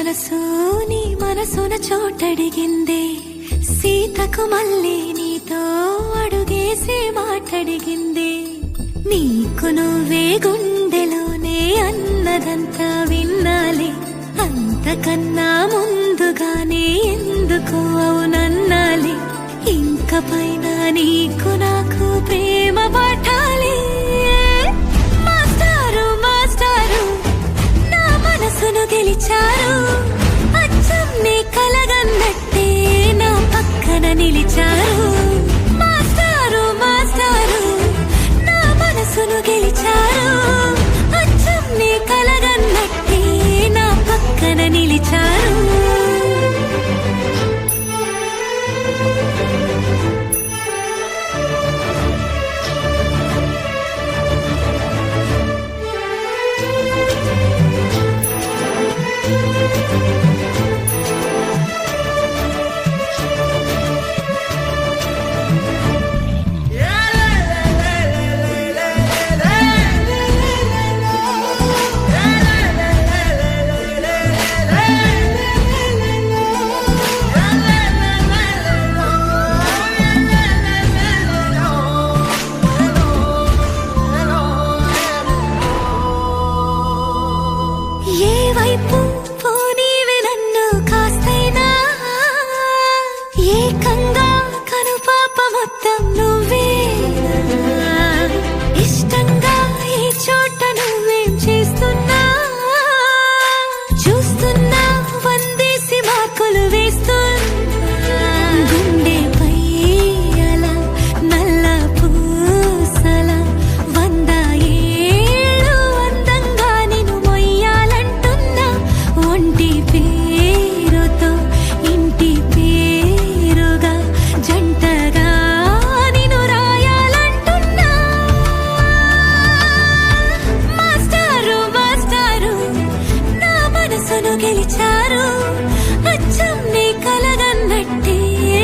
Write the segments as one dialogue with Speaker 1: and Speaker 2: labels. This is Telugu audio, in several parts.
Speaker 1: మనసు నీ మనసున చోటడిగిందే, సీతకు మళ్ళీ నీతో అడుగేసి మాటడిగిందే. నీకు నువ్వే గుండెలోనే అన్నదంతా విన్నాలే, అంతకన్నా ముందుగానే ఎందుకు అవునన్నాలే. ఇంక పైన నీకు నాకు ప్రేమ పాఠాలే. మాస్టారు మాస్టారు నా మనసును గెలిచారు, అచ్చం నీ కలగన్నట్టే నా పక్కన నిలిచారు. మాస్టారు మాస్టారు నా మనసును గెలిచారు, అచ్చం నీ కలగన్నట్టే నా పక్కన నిలిచారు. ఏ వైపు పోనీవి నన్ను కాస్తైనా, ఏకంగా కనుపాప మొత్తం నువ్వే. ఇష్టంగా ఈ చోట నువ్వేం చేస్తున్నా, చూస్తున్నా వందేసి మార్కులు వేస్తున్నా. గుండెపై అలా నల్ల పూసల 100 ఏళ్ళు అందంగా నిన్ను మొయ్యాలంటున్నా. ఒంటి పేరుతో ఇంటి పేరుగా జంటగా నిన్ను రాయాలంటున్నా. మాస్టారు మాస్టారు నా మనసును గెలిచారు, అచ్చం నీ కలగన్నట్టే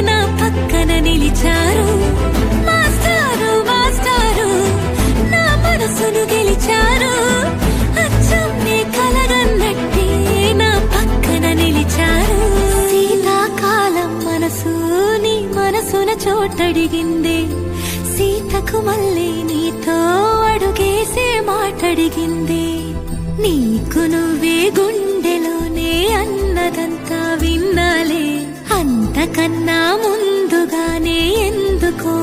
Speaker 1: నా పక్కన నిలిచారు. మాస్టారు మాస్టారు నా మనసును గెలిచారు, అచ్చం నీ కలగన్నట్టే నా పక్కన నిలిచారు. శీతాకాలం మనసు నీ మనసున చోటడిగిందే, సీతకు మళ్ళీ నీతో అడుగేసే మాటడిగిందే. నీకు నువ్వే గుండెలోనే అన్నదంతా విన్నాలే, అంతకన్నా ముందుగానే ఎందుకో